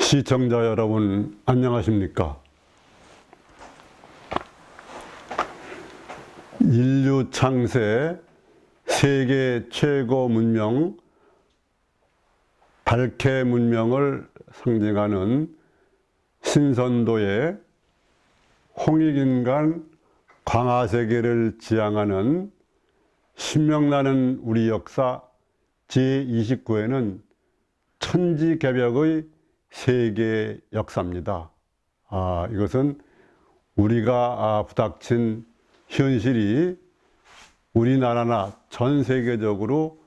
시청자 여러분, 안녕하십니까? 인류 창세 세계 최고 문명, 달케 문명을 상징하는 신선도의 홍익인간 광화세계를 지향하는 신명나는 우리 역사 제29회는 천지개벽의 세계 역사입니다. 이것은 우리가 부닥친 현실이 우리나라나 전 세계적으로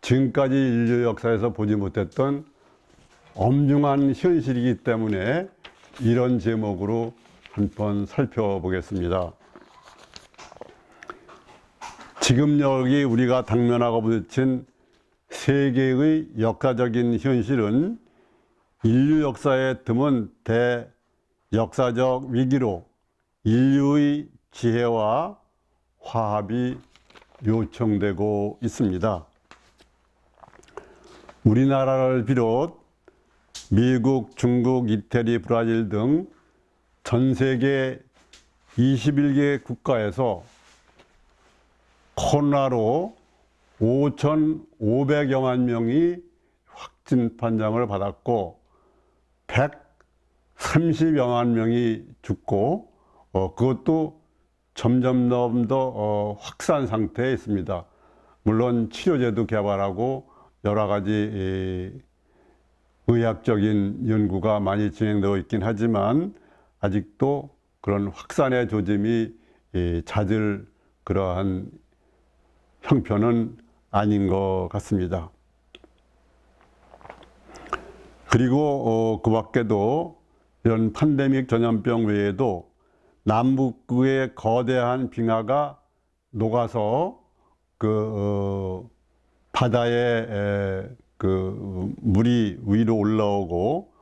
지금까지 인류 역사에서 보지 못했던 엄중한 현실이기 때문에 이런 제목으로 한번 살펴보겠습니다. 지금 여기 우리가 당면하고 부딪힌 세계의 역사적인 현실은 인류 역사에 드문 대역사적 위기로 인류의 지혜와 화합이 요청되고 있습니다. 우리나라를 비롯 미국, 중국, 이태리, 브라질 등 전 세계 21개 국가에서 코로나로 5,500여만 명이 확진 판정을 받았고 130여만 명이 죽고 그것도 점점 더 확산 상태에 있습니다. 물론 치료제도 개발하고 여러 가지 의학적인 연구가 많이 진행되고 있긴 하지만 아직도 그런 확산의 조짐이 잦을 그러한 형편은 아닌 것 같습니다. 그리고 그 밖에도 이런 팬데믹 전염병 외에도 남북의 거대한 빙하가 녹아서 바다에 물이 위로 올라오고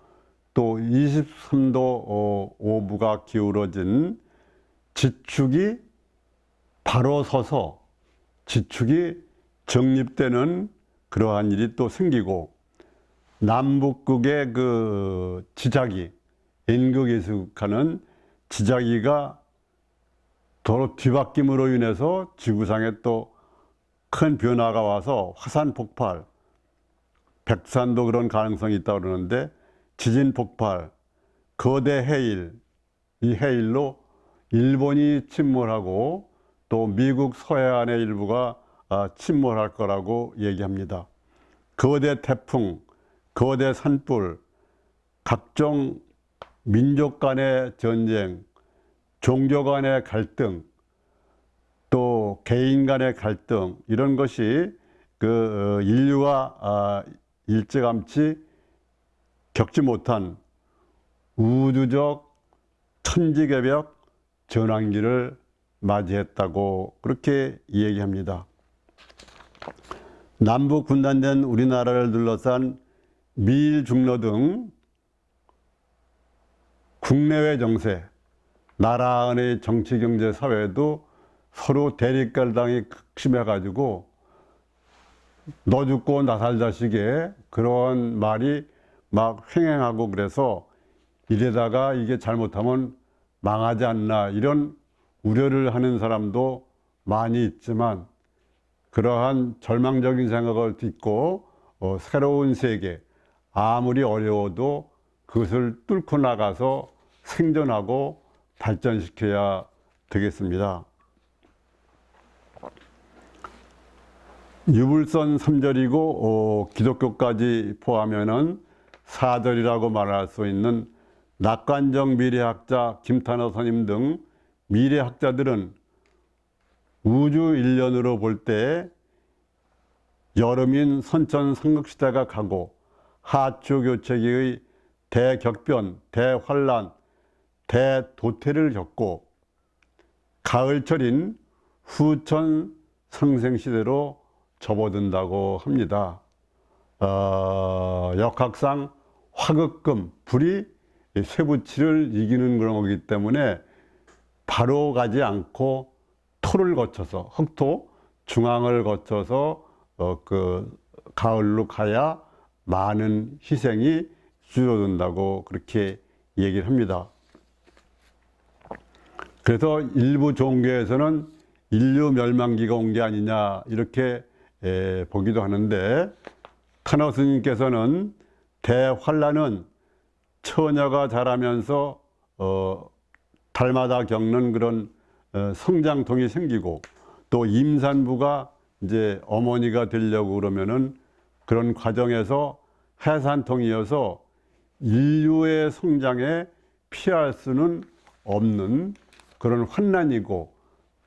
또 23도 오부가 기울어진 지축이 바로 서서 지축이 정립되는 그러한 일이 또 생기고 남북극의 지자기, N극에 속하는 지자기가 도로 뒤바뀜으로 인해서 지구상에 또 큰 변화가 와서 화산 폭발, 백산도 그런 가능성이 있다고 그러는데 지진 폭발, 거대 해일, 이 해일로 일본이 침몰하고 또 미국 서해안의 일부가 침몰할 거라고 얘기합니다. 거대 태풍, 거대 산불, 각종 민족 간의 전쟁, 종교 간의 갈등, 또 개인 간의 갈등, 이런 것이 인류가 일찌감치 겪지 못한 우주적 천지개벽 전환기를 맞이했다고 그렇게 얘기합니다. 남북 분단된 우리나라를 둘러싼 미일 중로 등 국내외 정세, 나라 안의 정치, 경제, 사회도 서로 대립갈등이 극심해가지고 너 죽고 나 살자식의 그런 말이 막 횡행하고 그래서 이래다가 이게 잘못하면 망하지 않나 이런 우려를 하는 사람도 많이 있지만 그러한 절망적인 생각을 딛고 새로운 세계, 아무리 어려워도 그것을 뚫고 나가서 생존하고 발전시켜야 되겠습니다. 유불선 3절이고 기독교까지 포함하면 4절이라고 말할 수 있는 낙관적 미래학자 김탄호 선임 등 미래학자들은 우주 일련으로 볼 때 여름인 선천 삼국시대가 가고 하초 교체기의 대격변, 대환란, 대도태를 겪고 가을철인 후천 상생시대로 접어든다고 합니다. 역학상 화극금, 불이 쇠붙이를 이기는 그런 거기 때문에 바로 가지 않고 토를 거쳐서 흑토 중앙을 거쳐서 가을로 가야 많은 희생이 줄어든다고 그렇게 얘기를 합니다. 그래서 일부 종교에서는 인류 멸망기가 온 게 아니냐 이렇게 보기도 하는데, 타너 스님께서는 대환란은 처녀가 자라면서 달마다 겪는 그런 성장통이 생기고, 또 임산부가 이제 어머니가 되려고 그러면은 그런 과정에서 해산통이어서 인류의 성장에 피할 수는 없는 그런 환난이고,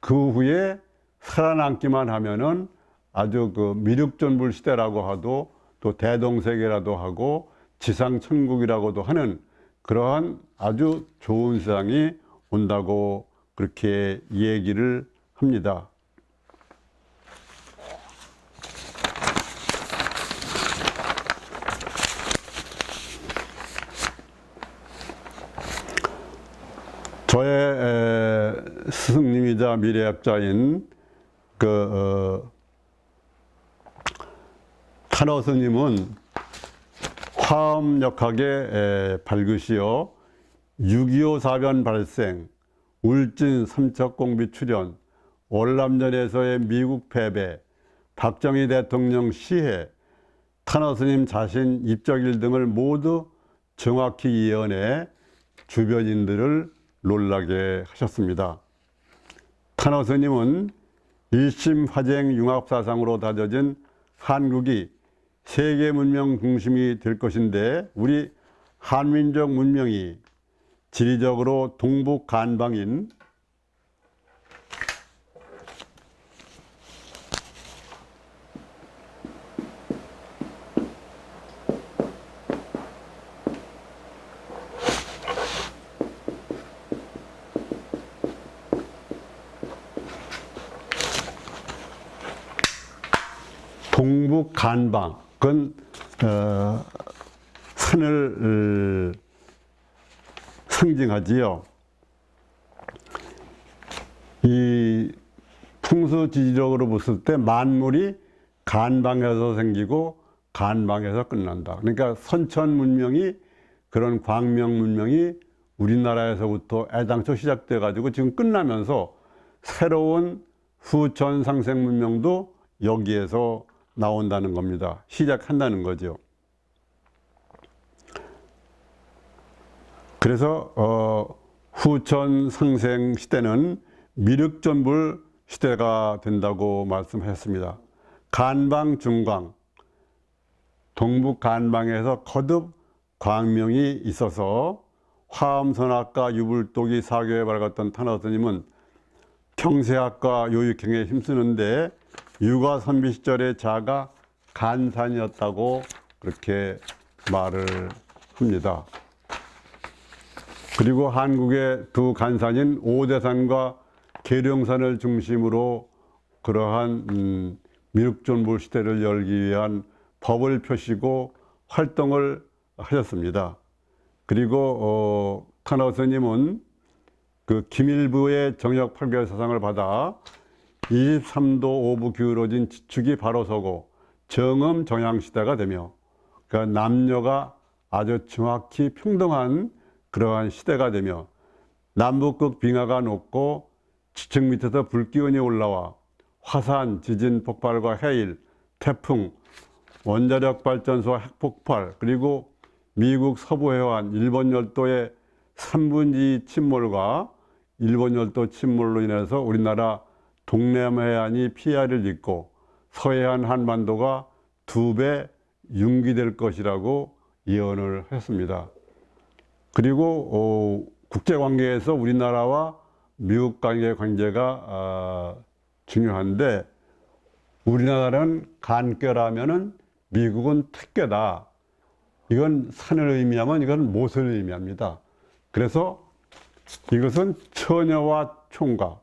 그 후에 살아남기만 하면은 아주 그 미륵존불 시대라고 하도, 또 대동세계라도 하고 지상천국이라고도 하는 그러한 아주 좋은 세상이 온다고 그렇게 얘기를 합니다. 저의 스승님이자 미래학자인 타너 스님은 화엄역학의 밝으시어 6.25 사변 발생, 울진 삼척공비 출현, 월남전에서의 미국 패배, 박정희 대통령 시해, 타너 스님 자신 입적일 등을 모두 정확히 예언해 주변인들을 놀라게 하셨습니다. 타너 스님은 일심화쟁 융합사상으로 다져진 한국이 세계 문명 중심이 될 것인데, 우리 한민족 문명이 지리적으로 동북 간방인 동북 간방은 산을 상징하지요. 이 풍수지리적으로 봤을 때 만물이 간방에서 생기고 간방에서 끝난다. 그러니까 선천 문명이, 그런 광명 문명이 우리나라에서부터 애당초 시작돼 가지고 지금 끝나면서 새로운 후천 상생 문명도 여기에서 나온다는 겁니다. 시작한다는 거죠. 그래서 후천 상생 시대는 미륵존불 시대가 된다고 말씀하셨습니다. 간방 중광, 동북 간방에서 거듭 광명이 있어서 화엄선학과 유불독이 사교에 밝았던 타너 스님은 경세학과 요육행에 힘쓰는데 유가선비 시절의 자가 간산이었다고 그렇게 말을 합니다. 그리고 한국의 두 간산인 오대산과 계룡산을 중심으로 그러한 미륵존불 시대를 열기 위한 법을 펴시고 활동을 하셨습니다. 그리고 타너 스님은 그 김일부의 정역 8개월 사상을 받아 23도 오부 기울어진 지축이 바로 서고 정음 정향시대가 되며, 그러니까 남녀가 아주 정확히 평등한 그러한 시대가 되며, 남북극 빙하가 높고 지층 밑에서 불기운이 올라와 화산, 지진, 폭발과 해일, 태풍, 원자력 발전소 핵폭발, 그리고 미국 서부 해안, 일본 열도의 3분지 2 침몰과 일본 열도 침몰로 인해서 우리나라 동남해안이 피해를 입고 서해안 한반도가 2배 융기될 것이라고 예언을 했습니다. 그리고 국제관계에서 우리나라와 미국 간의 관계가 중요한데, 우리나라는 간께라면은 미국은 택께다. 이건 산을 의미하면 이건 못을 의미합니다. 그래서 이것은 처녀와 총각,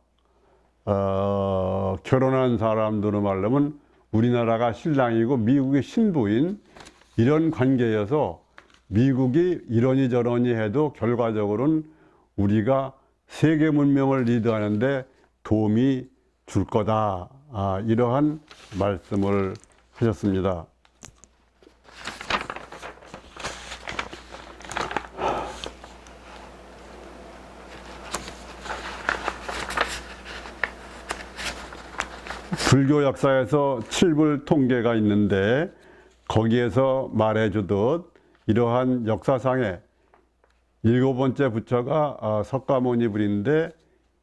결혼한 사람들로 말하면 우리나라가 신랑이고 미국이 신부인 이런 관계여서 미국이 이러니 저러니 해도 결과적으로는 우리가 세계 문명을 리드하는데 도움이 줄 거다. 이러한 말씀을 하셨습니다. 불교 역사에서 칠불 통계가 있는데 거기에서 말해주듯 이러한 역사상의 7번째 부처가 석가모니불인데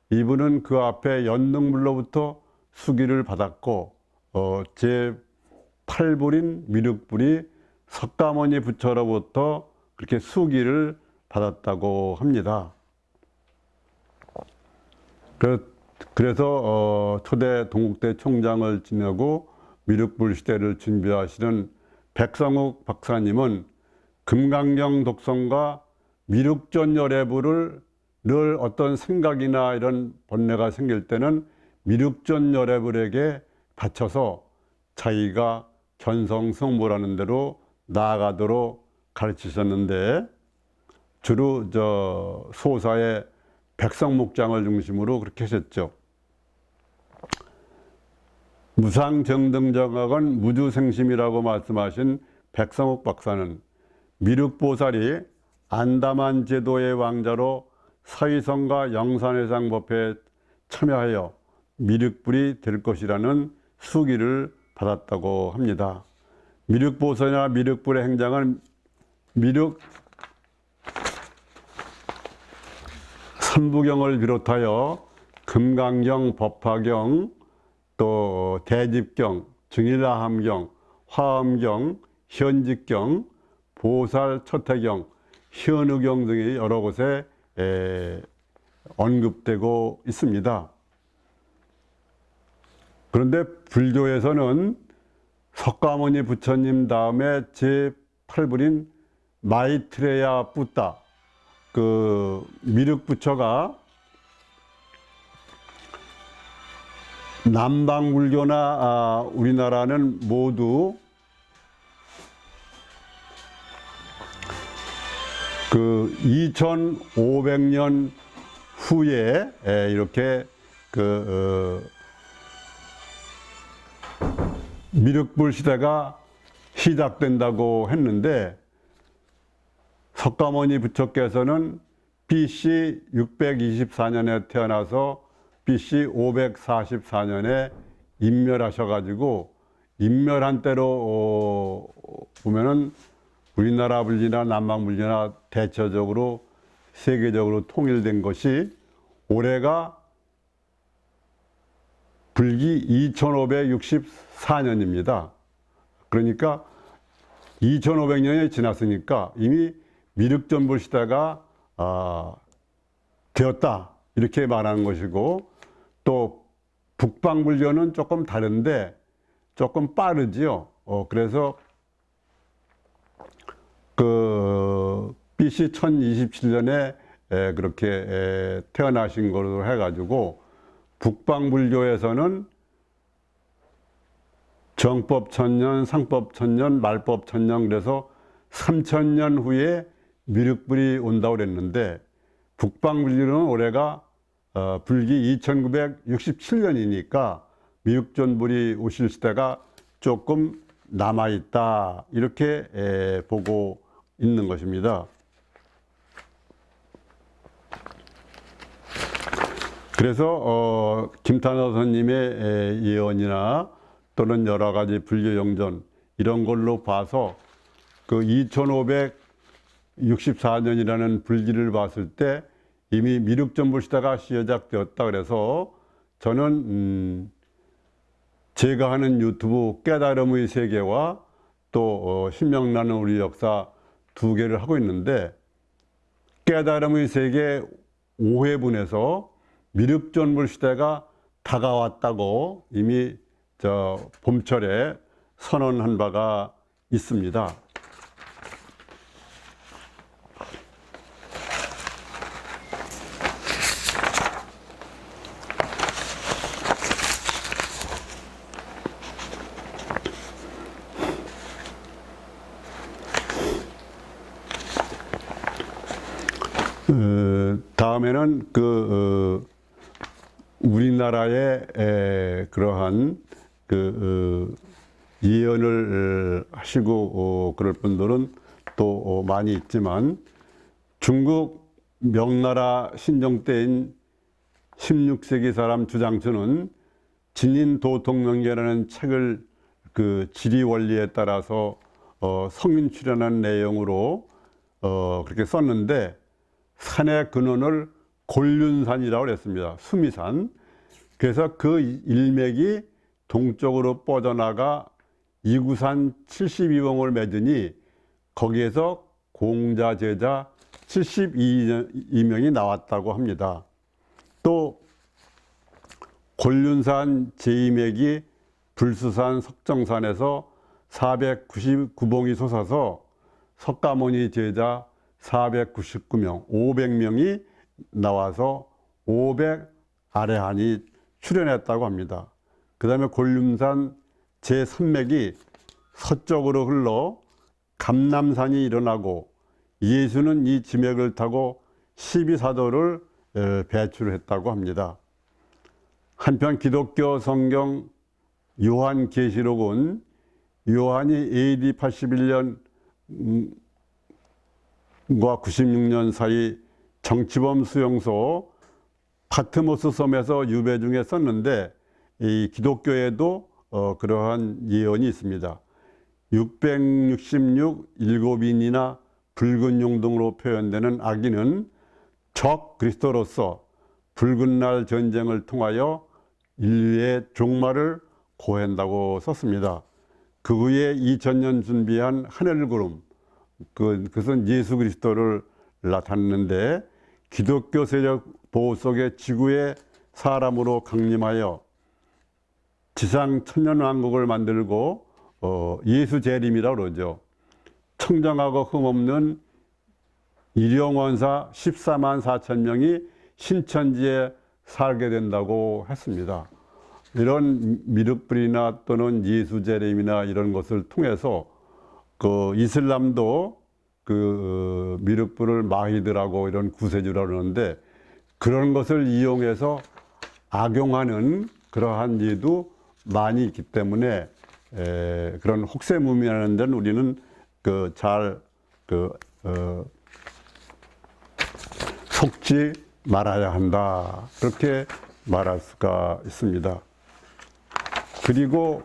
이분은 그 앞에 연능불로부터 수기를 받았고 제8불인 미륵불이 석가모니 부처로부터 그렇게 수기를 받았다고 합니다. 그래서 초대 동국대 총장을 지내고 미륵불 시대를 준비하시는 백성욱 박사님은 금강경 독성과 미륵존열애불을 늘 어떤 생각이나 이런 번뇌가 생길 때는 미륵존열애불에게 바쳐서 자기가 견성성불하는 대로 나아가도록 가르치셨는데 주로 소사의 백성목장을 중심으로 그렇게 하셨죠. 무상정등정학은 무주생심이라고 말씀하신 백성욱 박사는 미륵보살이 안다만 제도의 왕자로 사위성과 영산회상법회에 참여하여 미륵불이 될 것이라는 수기를 받았다고 합니다. 미륵보살이나 미륵불의 행장은 미륵 삼부경을 비롯하여 금강경, 법화경, 또 대집경, 증일화함경, 화엄경, 현직경, 보살처태경, 현의경 등이 여러 곳에 언급되고 있습니다. 그런데 불교에서는 석가모니 부처님 다음에 제8불인 마이트레야 붓다, 그 미륵부처가 남방불교나 우리나라는 모두 그 2500년 후에 이렇게 미륵불 시대가 시작된다고 했는데 석가모니 부처께서는 BC 624년에 태어나서 BC 544년에 인멸하셔가지고 인멸한 때로 보면은 우리나라 불교나 남방 불교나 대체적으로 세계적으로 통일된 것이 올해가 불기 2564년입니다. 그러니까 2500년이 지났으니까 이미 미륵존불 시대가 되었다 이렇게 말하는 것이고, 또 북방불교는 조금 다른데 조금 빠르지요. 그래서 그 BC 1027년에 그렇게 태어나신 걸로 해가지고 북방불교에서는 정법 1000년, 상법 1000년, 말법 1000년, 그래서 3000년 후에 미륵불이 온다고 그랬는데 북방불교는 올해가 불기 2967년이니까 미륵존불이 오실 시대가 조금 남아있다 이렇게 보고 있는 것입니다. 그래서 김탄호 선님의 예언이나 또는 여러 가지 불교 영전 이런 걸로 봐서 그 2564년이라는 불기를 봤을 때 이미 미륵존불 시대가 시작되었다. 그래서 저는 제가 하는 유튜브 깨달음의 세계와 또 신명나는 우리 역사 두 개를 하고 있는데, 깨달음의 세계 5회분에서 미륵존불 시대가 다가왔다고 이미 봄철에 선언한 바가 있습니다. 다음에는 우리나라의 그러한 예언을 하시고 그럴 분들은 또 많이 있지만, 중국 명나라 신종 때인 16세기 사람 주장수는 진인도통명제라는 책을 그 지리 원리에 따라서 성인 출연한 내용으로 그렇게 썼는데, 산의 근원을 곤륜산이라고 했습니다. 수미산. 그래서 그 일맥이 동쪽으로 뻗어나가 이구산 72봉을 맺으니 거기에서 공자, 제자 72명이 나왔다고 합니다. 또 곤륜산 제2맥이 불수산 석정산에서 499봉이 솟아서 석가모니 제자 499명, 500명이 나와서 500 아래한이 출현했다고 합니다. 그 다음에 곤륜산 제3맥이 서쪽으로 흘러 감남산이 일어나고 예수는 이 지맥을 타고 12사도를 배출했다고 합니다. 한편 기독교 성경 요한계시록은 요한이 AD 81년과 96년 사이 정치범 수용소 파트모스 섬에서 유배 중에 썼는데, 이 기독교에도 그러한 예언이 있습니다. 666 일곱인이나 붉은 용 등으로 표현되는 아기는 적 그리스도로서 붉은 날 전쟁을 통하여 인류의 종말을 고한다고 썼습니다. 그 후에 2000년 준비한 하늘구름, 그것은 예수 그리스도를 나타냈는데, 기독교 세력 보호 속에 지구의 사람으로 강림하여 지상 천년왕국을 만들고 예수 재림이라고 그러죠. 청정하고 흠없는 일용원사 14만 4천 명이 신천지에 살게 된다고 했습니다. 이런 미륵불이나 또는 예수 재림이나 이런 것을 통해서 그 이슬람도 그 미륵불을 마히드라고 이런 구세주라고 그러는데, 그런 것을 이용해서 악용하는 그러한 예도 많이 있기 때문에 그런 혹세무민하는 데는 우리는 속지 말아야 한다, 그렇게 말할 수가 있습니다. 그리고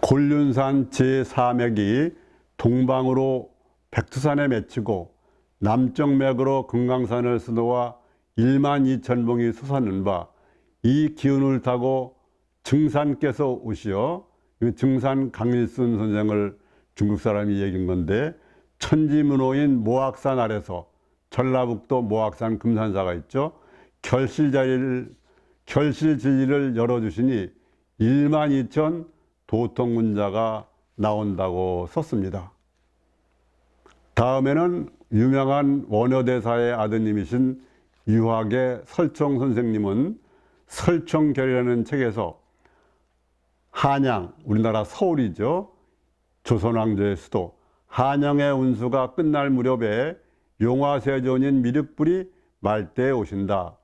곤륜산 제4맥이 동방으로 백두산에 맺히고 남쪽 맥으로 금강산을 수도와 1만 2천 봉이 솟았는 바, 이 기운을 타고 증산께서 오시어, 증산 강일순 선생을 중국 사람이 얘기한 건데, 천지문호인 모악산 아래서, 전라북도 모악산 금산사가 있죠. 결실진리를 열어주시니 1만 2천 도통문자가 나온다고 썼습니다. 다음에는 유명한 원효대사의 아드님이신 유학의 설총 선생님은 설총결이라는 책에서 한양, 우리나라 서울이죠. 조선왕조의 수도 한양의 운수가 끝날 무렵에 용화세존인 미륵불이 말대에 오신다.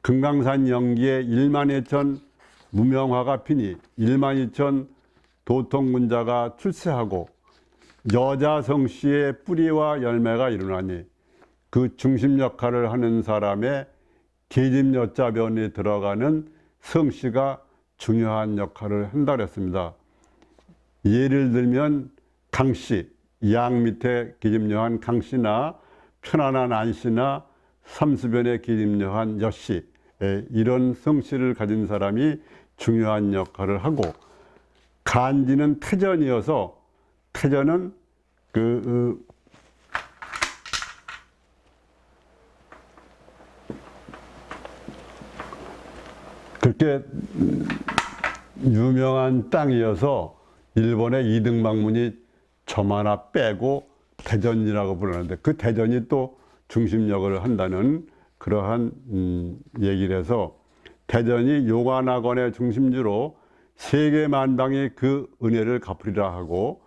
금강산 영기에 1만 2천 무명화가 피니 1만 2천 도통문자가 출세하고 여자 성씨의 뿌리와 열매가 일어나니 그 중심 역할을 하는 사람의 계집여자변에 들어가는 성씨가 중요한 역할을 한다 그랬습니다. 예를 들면 강씨, 양 밑에 계집여한 강씨나 편안한 안씨나 삼수변에 계집여한 여씨, 이런 성씨를 가진 사람이 중요한 역할을 하고, 간지는 태전이어서 태전은 그렇게 유명한 땅이어서 일본의 이등방문이 점 하나 빼고 대전이라고 부르는데, 그 대전이 또 중심역을 한다는 그러한 얘기를 해서, 대전이 용화낙원의 중심지로 세계만방이 그 은혜를 갚으리라 하고,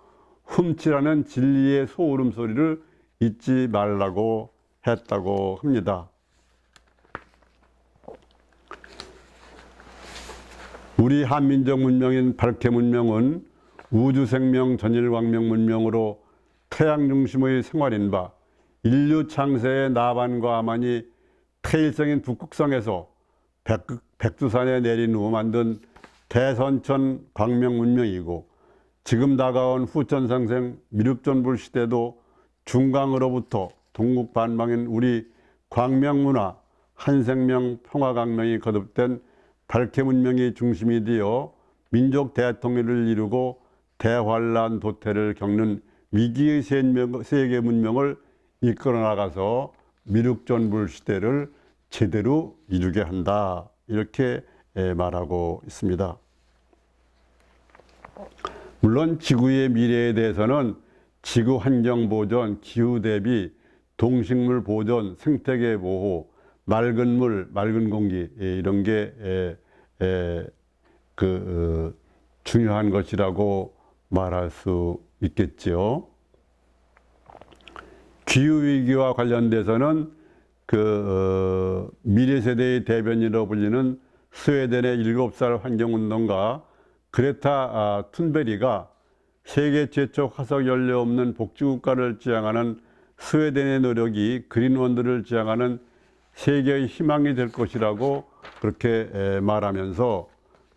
훔치라는 진리의 소울음 소리를 잊지 말라고 했다고 합니다. 우리 한민족 문명인 발해 문명은 우주생명 전일광명 문명으로 태양 중심의 생활인 바, 인류 창세의 나반과 아만이 태일성인 북극성에서 백두산에 내린 후 만든 대선천 광명 문명이고, 지금 다가온 후천상생 미륵존불 시대도 중강으로부터 동국 반망인 우리 광명문화 한생명 평화강명이 거듭된 발해 문명이 중심이 되어 민족 대통일을 이루고 대환란 도태를 겪는 위기의 세계 문명을 이끌어 나가서 미륵존불 시대를 제대로 이루게 한다, 이렇게 말하고 있습니다. 물론 지구의 미래에 대해서는 지구 환경 보존, 기후 대비, 동식물 보존, 생태계 보호, 맑은 물, 맑은 공기, 이런 게 중요한 것이라고 말할 수 있겠죠. 기후 위기와 관련돼서는 미래 세대의 대변인으로 불리는 스웨덴의 7살 환경운동가 그레타 툰베리가 세계 최초 화석 연료 없는 복지국가를 지향하는 스웨덴의 노력이 그린원들을 지향하는 세계의 희망이 될 것이라고 그렇게 말하면서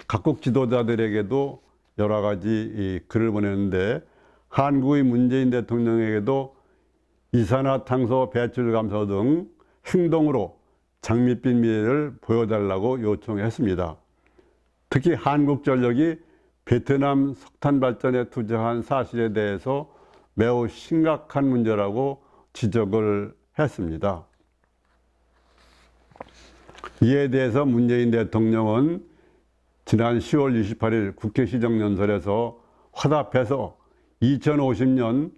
각국 지도자들에게도 여러 가지 글을 보냈는데, 한국의 문재인 대통령에게도 이산화탄소 배출 감소 등 행동으로 장밋빛 미래를 보여달라고 요청했습니다. 특히 한국전력이 베트남 석탄 발전에 투자한 사실에 대해서 매우 심각한 문제라고 지적을 했습니다. 이에 대해서 문재인 대통령은 지난 10월 28일 국회 시정연설에서 화답해서 2050년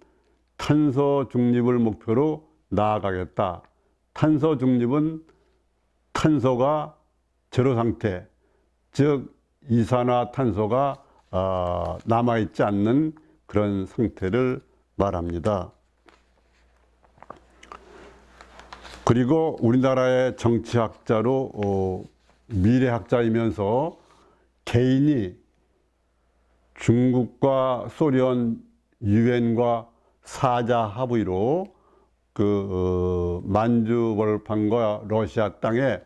탄소 중립을 목표로 나아가겠다. 탄소 중립은 탄소가 제로 상태, 즉 이산화탄소가 남아있지 않는 그런 상태를 말합니다. 그리고 우리나라의 정치학자로 미래학자이면서 개인이 중국과 소련, 유엔과 사자 합의로 만주벌판과 러시아 땅에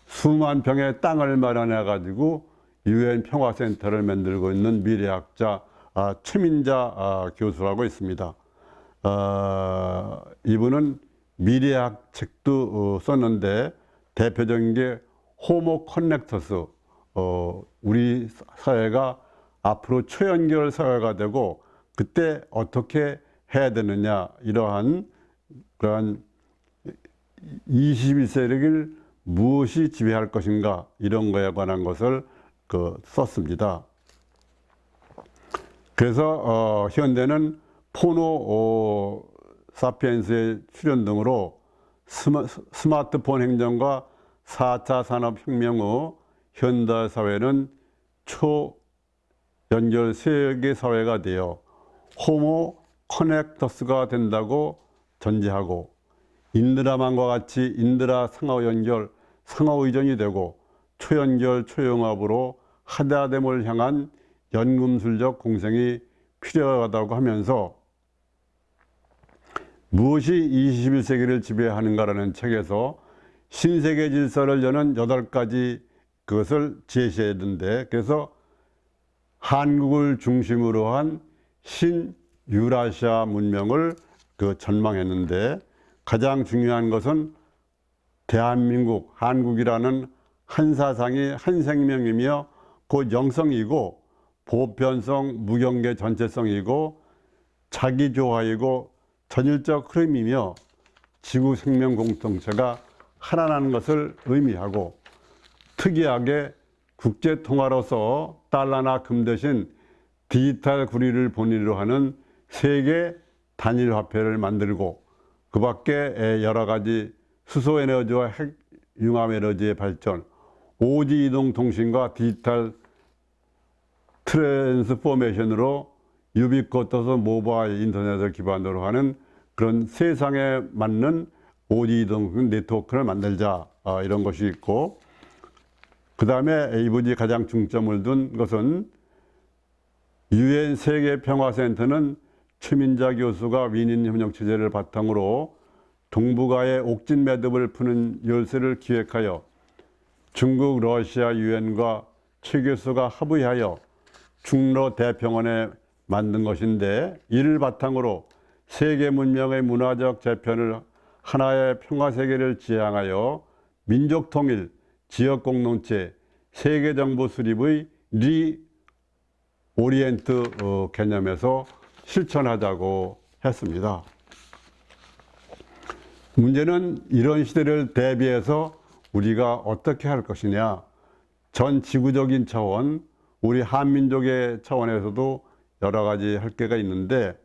수만 평의 땅을 마련해 가지고 유엔 평화센터를 만들고 있는 미래학자 최민자 교수라고 있습니다. 이분은 미래학 책도 썼는데 대표적인 게 호모 커넥터스, 우리 사회가 앞으로 초연결 사회가 되고 그때 어떻게 해야 되느냐, 이러한 그러한 21세기를 무엇이 지배할 것인가, 이런 거에 관한 것을 썼습니다. 그래서 현대는 포노 사피엔스의 출현 등으로 스마트폰 행정과 4차 산업혁명 후 현대 사회는 초연결 세계 사회가 되어 호모 커넥터스가 된다고 전제하고, 인드라만과 같이 인드라 상하 연결, 상하 의존이 되고 초연결 초융합으로 하다됨을 향한 연금술적 공생이 필요하다고 하면서 무엇이 21세기를 지배하는가라는 책에서 신세계 질서를 여는 8가지 그것을 제시했는데, 그래서 한국을 중심으로 한 신유라시아 문명을 전망했는데, 가장 중요한 것은 대한민국, 한국이라는 한 사상이 한 생명이며 곧 영성이고 보편성, 무경계 전체성이고 자기조화이고 전일적 흐름이며 지구 생명 공동체가 하나라는 것을 의미하고, 특이하게 국제통화로서 달러나 금 대신 디지털 구리를 본위로 하는 세계 단일 화폐를 만들고, 그 밖에 여러 가지 수소에너지와 핵융합에너지의 발전, 오지 이동 통신과 디지털 트랜스포메이션으로 유비쿼터스 모바일 인터넷을 기반으로 하는 그런 세상에 맞는 오지 이동 네트워크를 만들자, 이런 것이 있고, 그 다음에 이분이 가장 중점을 둔 것은 유엔 세계평화센터는 최민자 교수가 윈윈협력체제를 바탕으로 동북아의 옥진 매듭을 푸는 열쇠를 기획하여 중국, 러시아 유엔과 최 교수가 합의하여 중러 대평원에 만든 것인데, 이를 바탕으로 세계 문명의 문화적 재편을 하나의 평화세계를 지향하여 민족 통일, 지역 공동체, 세계 정보 수립의 리오리엔트 개념에서 실천하자고 했습니다. 문제는 이런 시대를 대비해서 우리가 어떻게 할 것이냐. 전 지구적인 차원, 우리 한민족의 차원에서도 여러 가지 할 게가 있는데,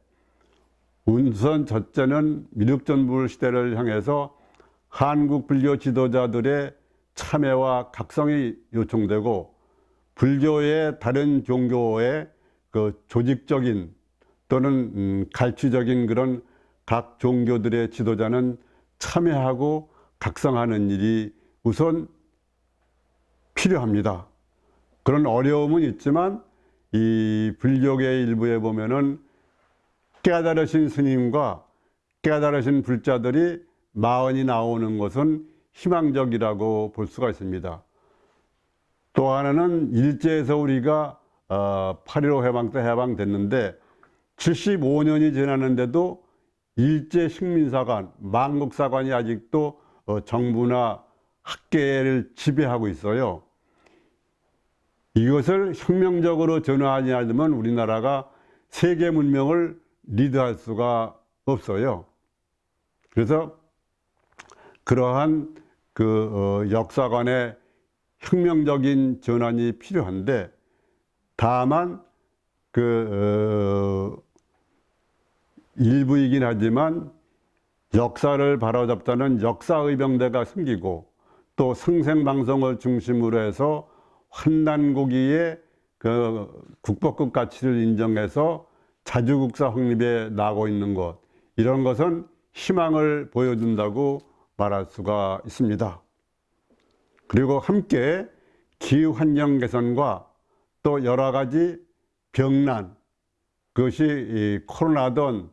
우선 첫째는 미륵전불 시대를 향해서 한국 불교 지도자들의 참여와 각성이 요청되고, 불교의 다른 종교의 그 조직적인 또는 갈취적인 그런 각 종교들의 지도자는 참여하고 각성하는 일이 우선 필요합니다. 그런 어려움은 있지만 이 불교계 일부에 보면은 깨달으신 스님과 깨달으신 불자들이 많이 나오는 것은 희망적이라고 볼 수가 있습니다. 또 하나는 일제에서 우리가 8.15 해방 때 해방됐는데 75년이 지났는데도 일제 식민사관, 망국사관이 아직도 정부나 학계를 지배하고 있어요. 이것을 혁명적으로 전환하지 않으면 우리나라가 세계 문명을 리드할 수가 없어요. 그래서 그러한 그 역사관의 혁명적인 전환이 필요한데, 다만 일부이긴 하지만 역사를 바로잡자는 역사의병대가 생기고, 또 생생방송을 중심으로 해서 환난고기의 그 국법급 가치를 인정해서 자주국사 확립에 나가고 있는 것, 이런 것은 희망을 보여준다고 말할 수가 있습니다. 그리고 함께 기후환경 개선과 또 여러 가지 병난, 그것이 코로나든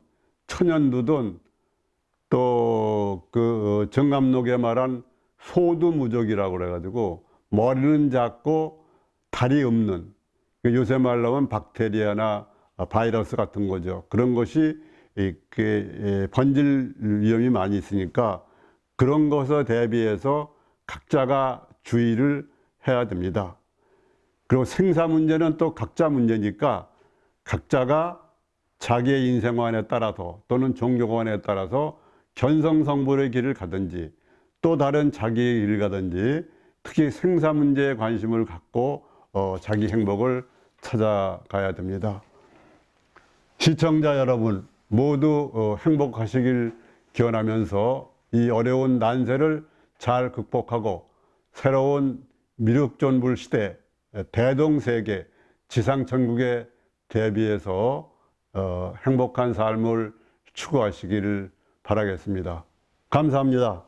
천연두든 또 그 정감록에 말한 소두무적이라고 그래가지고 머리는 작고 다리 없는, 요새 말로 하면 박테리아나 바이러스 같은 거죠. 그런 것이 번질 위험이 많이 있으니까 그런 것에 대비해서 각자가 주의를 해야 됩니다. 그리고 생사 문제는 또 각자 문제니까 각자가 자기의 인생관에 따라서 또는 종교관에 따라서 견성성불의 길을 가든지 또 다른 자기의 길을 가든지, 특히 생사 문제에 관심을 갖고 자기 행복을 찾아가야 됩니다. 시청자 여러분 모두 행복하시길 기원하면서 이 어려운 난세를 잘 극복하고 새로운 미륵전불 시대, 대동세계, 지상천국에 대비해서 행복한 삶을 추구하시기를 바라겠습니다. 감사합니다.